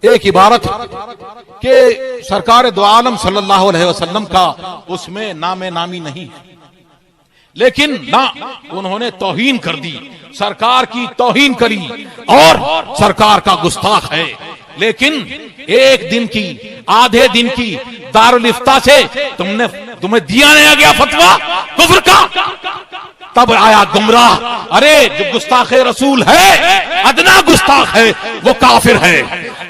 ایک عبارت کہ سرکار دو عالم صلی اللہ علیہ وسلم کا اس میں نام نامی نہیں، لیکن نہ انہوں نے توہین کر دی، سرکار کی توہین کری اور سرکار کا گستاخ ہے، لیکن ایک دن کی آدھے دن کی دارالفتہ سے تمہیں دیا نہیں گیا فتویٰ کفر کا، تب آیا گمراہ۔ ارے جو گستاخ رسول ہے ادنا گستاخ ہے وہ کافر ہے،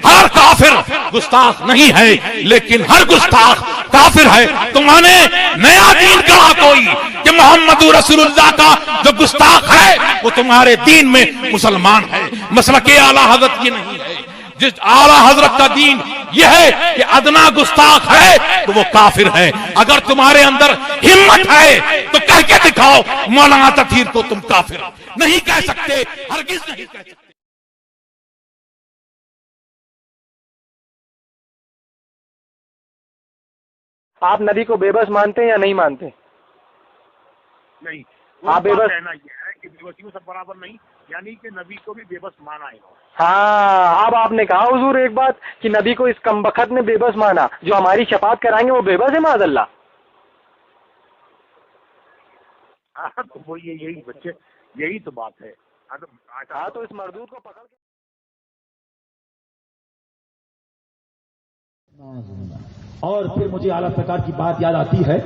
ہر کافر گستاخ نہیں ہے لیکن ہر گستاخ کافر ہے۔ تمہوں نے نیا دین کہا کوئی کہ محمد رسول اللہ کا جو گستاخ ہے وہ تمہارے دین میں مسلمان ہے، مسلک اعلیٰ حضرت یہ نہیں ہے۔ جس اعلیٰ حضرت کا دین یہ ہے کہ ادنا گستاخ ہے تو وہ کافر ہے۔ اگر تمہارے اندر ہمت ہے تو کہہ کے دکھاؤ مولانا تطہیر کو تم کافر نہیں کہہ سکتے، ہرگز نہیں کہہ سکتے۔ آپ نبی کو بے بس مانتے ہیں یا نہیں مانتے؟ نہیں، آپ بے بس کہنا یہ ہے کہ بے بسی میں سب برابر نہیں، یعنی کہ نبی کو بھی بے بس مانا ہے۔ ہاں، اب آپ نے کہا حضور ایک بات کہ نبی کو اس کمبخت نے بے بس مانا، جو ہماری شفاعت کرائیں گے وہ بے بس ہے معاذ اللہ۔ ہاں تو وہ یہی بچے، یہی تو بات ہے۔ ہاں تو اس مردود کو پکڑ کے اور پھر مجھے اعلیٰ سرکار کی بات یاد آتی ہے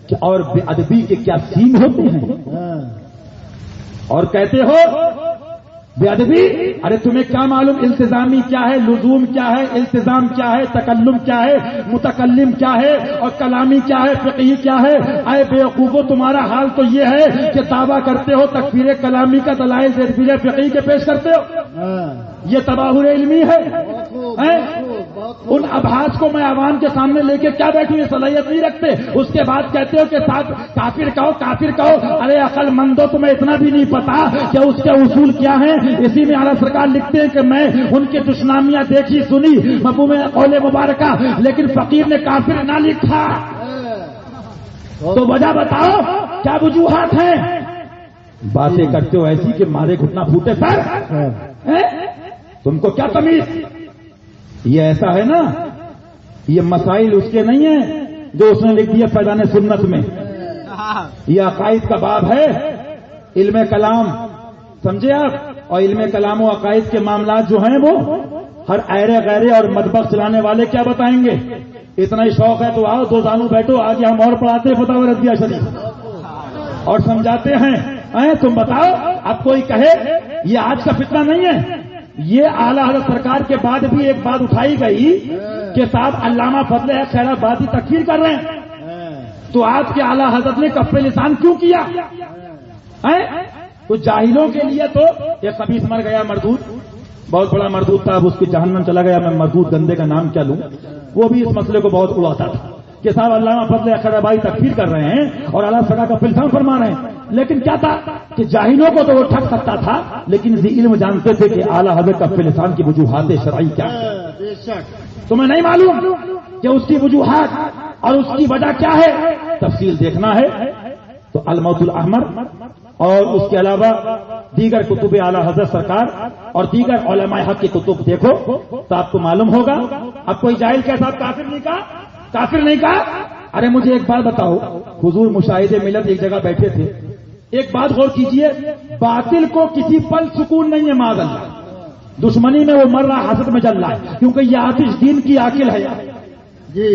کہ اور بے ادبی کے کیا سین ہوتے ہیں، اور کہتے ہو بے ادبی، ارے تمہیں کیا معلوم التزامی کیا ہے، لزوم کیا ہے، التزام کیا ہے، تکلم کیا ہے، متکلم کیا ہے، اور کلامی کیا ہے، فقہی کیا ہے؟ اے بیوقوفو، تمہارا حال تو یہ ہے کہ دعویٰ کرتے ہو تکفیر کلامی کا دلائل تکفیر فقہی کے پیش کرتے ہو، یہ تباہر علمی ہے۔ ان ابحاث کو میں عوام کے سامنے لے کے کیا بیٹھوں، یہ صلاحیت نہیں رکھتے، اس کے بعد کہتے ہو کہ ساتھ کافر کہو کافر کہو۔ ارے عقل مندو، تمہیں اتنا بھی نہیں پتا کہ اس کے اصول کیا ہیں۔ اسی میں اعلیٰ سرکار لکھتے ہیں کہ میں ان کی دشنامیاں دیکھی سنی مفہوم قول مبارکہ، لیکن فقیر نے کافر نہ لکھا، تو وجہ بتاؤ کیا وجوہات ہیں؟ باتیں کرتے ہو ایسی کہ مارے گھٹنا پھوٹے سر، تم کو کیا تمیز؟ یہ ایسا ہے نا، یہ مسائل اس کے نہیں ہیں جو اس نے لکھ دیا فیضان سنت میں، یہ عقائد کا باب ہے، علم کلام، سمجھے آپ؟ اور علم کلام و عقائد کے معاملات جو ہیں وہ ہر ایرے غیرے اور مطبخ چلانے والے کیا بتائیں گے؟ اتنا ہی شوق ہے تو آؤ دو زانو بیٹھو، آگے ہم اور پڑھاتے فتح و رضیہ شریف اور سمجھاتے ہیں۔ تم بتاؤ، اب کوئی کہے یہ آج کا فتنہ نہیں ہے، یہ اعلیٰ حضرت سرکار کے بعد بھی ایک بات اٹھائی گئی کہ صاحب علامہ فضل خیر آبادی تکفیر کر رہے ہیں، تو آپ کے اعلیٰ حضرت نے کف لسان کیوں کیا؟ تو جاہلوں کے لیے تو یہ خبیث مر گیا مردود، بہت بڑا مردود تھا، اب اس کے جہنم چلا گیا، میں مردود گندے کا نام کیا لوں، وہ بھی اس مسئلے کو بہت اڑاتا تھا کہ صاحب علامہ فضل خیر آبادی تکفیر کر رہے ہیں اور اعلیٰ سرکار کا لسان فرما رہے ہیں، لیکن کیا تھا کہ جاہلوں کو تو وہ ٹھگ سکتا تھا، لیکن ذی علم جانتے تھے کہ اعلیٰ حضرت کا لسان کی وجوہات شرعی کیا ہے۔ تمہیں نہیں معلوم کہ اس کی وجوہات اور اس کی وجہ کیا ہے؟ تفصیل دیکھنا ہے تو الموت الاحمر اور اس کے علاوہ دیگر کتب اعلیٰ حضرت سرکار اور دیگر علماء حق کی کتب دیکھو تو آپ کو معلوم ہوگا۔ اب کوئی جاہل کے ساتھ کافر نہیں کہا، کافر نہیں کہا۔ ارے مجھے ایک بات بتاؤ، حضور مشاہد ملت ایک جگہ بیٹھے تھے، ایک بات غور کیجئے، باطل کو کسی پل سکون نہیں ہے معاذ اللہ، دشمنی میں وہ مر رہا، حسد میں جل رہا ہے، کیونکہ یہ آتش دین کی عاقل ہے جی۔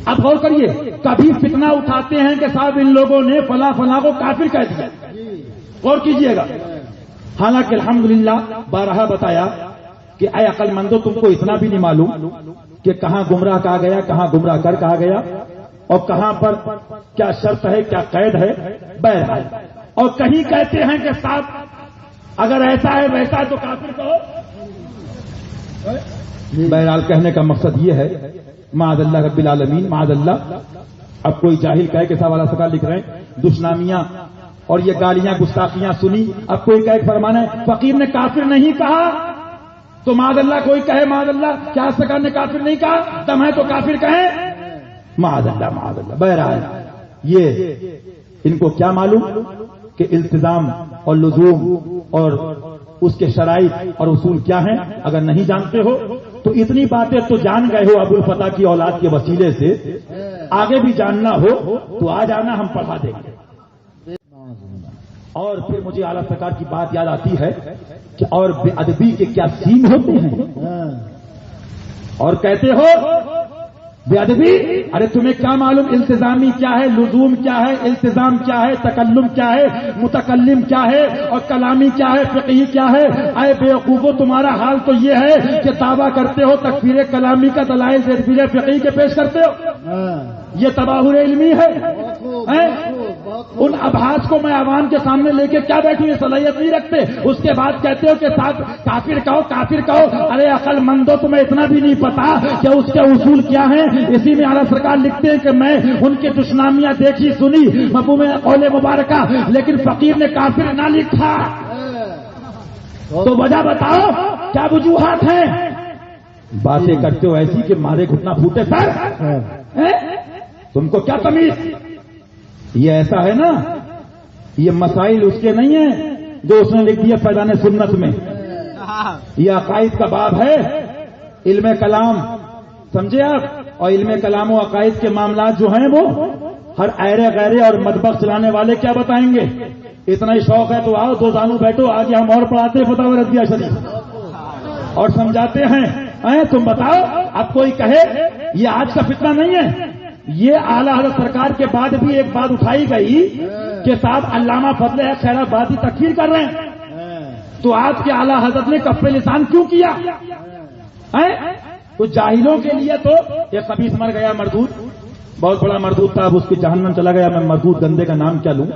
اب غور کریے، کبھی فتنہ اٹھاتے ہیں کہ صاحب ان لوگوں نے فلاں فلاں کو کافر کہہ دیا، غور کیجئے گا، حالانکہ الحمدللہ بارہا بتایا کہ اے عقل مندو، تم کو اتنا بھی نہیں معلوم کہ کہاں گمراہ کہا گیا، کہاں گمراہ کر کہا گیا، اور کہاں پر کیا شرط ہے، کیا قید ہے، بہرحال، اور کہیں کہتے ہیں کہ صاحب اگر ایسا ہے ویسا ہے تو کافر کہو۔ بہرحال کہنے کا مقصد یہ ہے، معاذ اللہ رب العالمین، معاذ اللہ۔ اب کوئی جاہل کہے کہ صاحب اعلیٰ سرکار لکھ رہے ہیں دشنامیاں اور یہ گالیاں گستاخیاں سنی، اب کوئی کہے کہ فرمانا ہے فقیر نے کافر نہیں کہا، تو معاذ اللہ کوئی کہے معاذ اللہ کیا سرکار نے کافر نہیں کہا، دم ہے تو کافر کہیں، معاذ اللہ معاذ اللہ۔ بہرحال یہ ان کو کیا معلوم کہ التزام اور لزوم اور اس کے شرائط اور اصول کیا ہیں؟ اگر نہیں جانتے ہو تو اتنی باتیں تو جان گئے ہو ابو الفتح کی اولاد کے وسیلے سے، آگے بھی جاننا ہو تو آ جانا، ہم پڑھا دیں گے۔ اور پھر مجھے اعلیٰ سرکار کی بات یاد آتی ہے کہ اور بے ادبی کے کیا سین ہوتے ہیں، اور کہتے ہو بے ادبی، ارے تمہیں کیا معلوم التزامی کیا ہے، لزوم کیا ہے، التزام کیا ہے، تکلم کیا ہے، متکلم کیا ہے، اور کلامی کیا ہے، فقہی کیا ہے؟ اے بیوقوفو، تمہارا حال تو یہ ہے کہ دعویٰ کرتے ہو تکفیر کلامی کا دلائل تکفیر فقہی کے پیش کرتے ہو، یہ تباہر علمی ہے۔ ان ابحاث کو میں عوام کے سامنے لے کے کیا بیٹھوں، یہ صلاحیت نہیں رکھتے، اس کے بعد کہتے ہو کہ ساتھ کافر کہو کافر کہو، ارے عقل مندو تمہیں اتنا بھی نہیں پتا کہ اس کے اصول کیا ہیں۔ اسی میں اعلیٰ سرکار لکھتے ہیں کہ میں ان کی دشنامیاں دیکھی سنی مفہوم قول مبارکہ، لیکن فقیر نے کافر نہ لکھا، تو وجہ بتاؤ کیا وجوہات ہیں؟ باتیں کرتے ہو ایسی کہ مارے گھٹنا پھوٹے سر، تم کو کیا تمیز؟ یہ ایسا ہے نا، یہ مسائل اس کے نہیں ہیں جو اس نے لکھ دیا فیضان سنت میں، یہ عقائد کا باب ہے، علم کلام، سمجھے آپ؟ اور علم کلام و عقائد کے معاملات جو ہیں وہ ہر ایرے غیرے اور مطبخ چلانے والے کیا بتائیں گے؟ اتنا ہی شوق ہے تو آؤ، دو زانو بیٹھو، آگے ہم اور پڑھاتے فتح رضیہ شریف اور سمجھاتے ہیں۔ تم بتاؤ، اب کوئی کہے یہ آج کا فتنہ نہیں ہے، یہ اعلیٰ حضرت سرکار کے بعد بھی ایک بات اٹھائی گئی کہ صاحب علامہ فضل خیر آبادی تکفیر کر رہے ہیں، تو آج کے اعلیٰ حضرت نے کف لسان کیوں کیا؟ تو جاہلوں کے لیے تو یہ خبیث مر گیا مردود، بہت بڑا مردود تھا، اب اس کے جہنم چلا گیا، میں مردود گندے کا نام کیا لوں،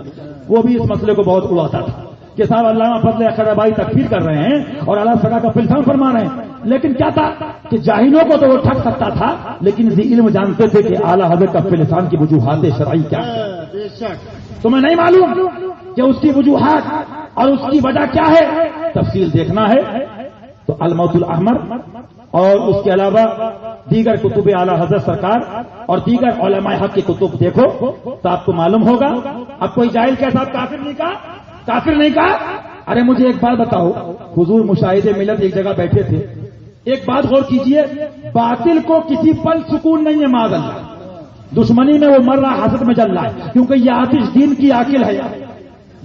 وہ بھی اس مسئلے کو بہت اڑاتا تھا کہ صاحب علامہ فضل خیر آبادی تکفیر کر رہے ہیں اور اعلیٰ سرکار کا لسان فرما رہے ہیں، لیکن کیا تھا کہ جاہلوں کو تو وہ ٹھگ سکتا تھا، لیکن ذی علم جانتے تھے کہ اعلیٰ حضرت کا لسان کی وجوہات شرعی کیا ہے۔ تمہیں نہیں معلوم کہ اس کی وجوہات اور اس کی وجہ کیا ہے؟ تفصیل دیکھنا ہے تو الموت الاحمر اور اس کے علاوہ دیگر کتب اعلیٰ حضرت سرکار اور دیگر علماء حق کی کتب دیکھو تو آپ کو معلوم ہوگا۔ اب کوئی جاہل کے ساتھ کافر نہیں کہا، کافر نہیں کہا۔ ارے مجھے ایک بات بتاؤ، حضور مشاہد ملت ایک جگہ بیٹھے تھے، ایک بات غور کیجئے، باطل کو کسی پل سکون نہیں ہے، معاذ اللہ، دشمنی میں وہ مر رہا، حسد میں جل رہا ہے، کیونکہ یہ آتش دین کی عاقل ہے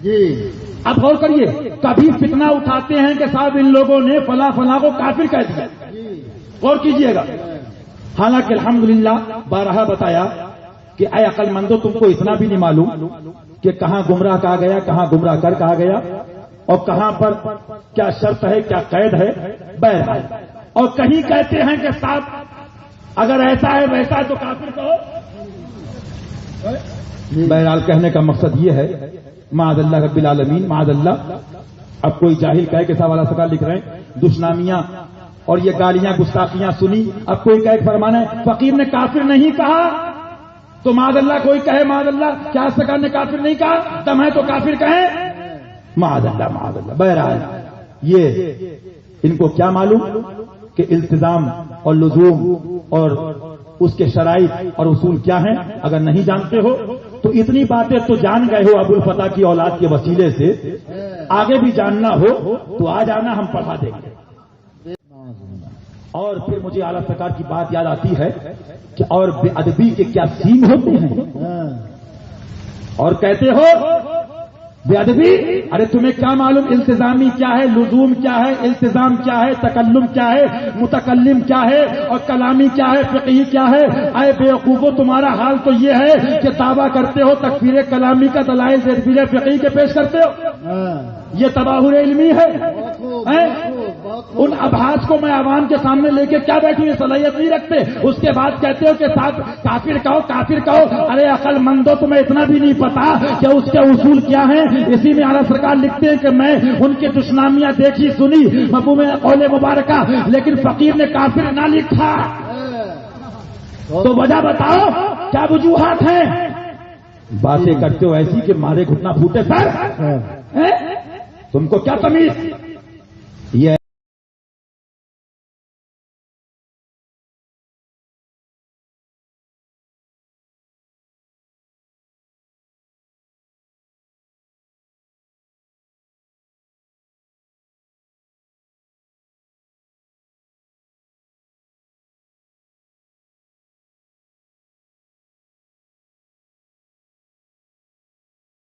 جی۔ اب غور کریے، کبھی فتنہ اٹھاتے ہیں کہ صاحب ان لوگوں نے فلاں فلاں کو کافر کہہ دیا، غور کیجئے گا، حالانکہ الحمدللہ بارہا بتایا کہ اے عقل مندو، تم کو اتنا بھی نہیں معلوم کہ کہاں گمراہ کہا گیا، کہاں گمراہ کر کہا گیا، اور کہاں پر کیا شرط ہے، کیا قید ہے، بہرحال، اور کہیں کہتے ہیں کہ صاحب اگر ایسا ہے ویسا ہے تو کافر کہو۔ بہرحال کہنے کا مقصد یہ ہے، معاذ اللہ رب العالمین، معاذ اللہ، اب کوئی جاہل کہے کہ صاحب اعلیٰ سرکار لکھ رہے ہیں دشنامیاں اور یہ گالیاں گستاخیاں سنی، اب کوئی کہے فرمانا ہے فقیر نے کافر نہیں کہا، تو معاذ اللہ کوئی کہے معاذ اللہ کیا سرکار نے کافر نہیں کہا، دم ہے تو کافر کہیں، معاذ اللہ معاذ اللہ۔ بہرحال یہ ان کو کیا معلوم کہ التزام اور لزوم اور اس کے شرائط اور اصول کیا ہیں؟ اگر نہیں جانتے ہو تو اتنی باتیں تو جان گئے ہو ابو الفتح کی اولاد کے وسیلے سے، آگے بھی جاننا ہو تو آ جانا، ہم پڑھا دیں گے۔ اور پھر مجھے اعلیٰ سرکار کی بات یاد آتی ہے کہ اور بے ادبی کے کیا سین ہوتے ہیں، اور کہتے ہو بے ادبی، ارے تمہیں کیا معلوم التزامی کیا ہے، لزوم کیا ہے، التزام کیا ہے، تکلم کیا ہے، متکلم کیا ہے، اور کلامی کیا ہے، فقہی کیا ہے؟ اے بیوقوفو، تمہارا حال تو یہ ہے کہ دعویٰ کرتے ہو تکفیر کلامی کا دلائل تکفیر فقہی کے پیش کرتے ہو، یہ تباہر علمی ہے۔ ان ابحاث کو میں عوام کے سامنے لے کے کیا بیٹھوں، یہ صلاحیت نہیں رکھتے، اس کے بعد کہتے ہو کہ صاحب کافر کہو کافر کہو، ارے عقل مندو تمہیں اتنا بھی نہیں پتا کہ اس کے اصول کیا ہیں۔ اسی میں اعلیٰ سرکار لکھتے ہیں کہ میں ان کی دشنامیاں دیکھی سنی مفہوم قول مبارکہ، لیکن فقیر نے کافر نہ لکھا، تو وجہ بتاؤ کیا وجوہات ہیں؟ باتیں کرتے ہو ایسی کہ مارے گھٹنا پھوٹے سر، تم کو کیا تمیز؟ یہ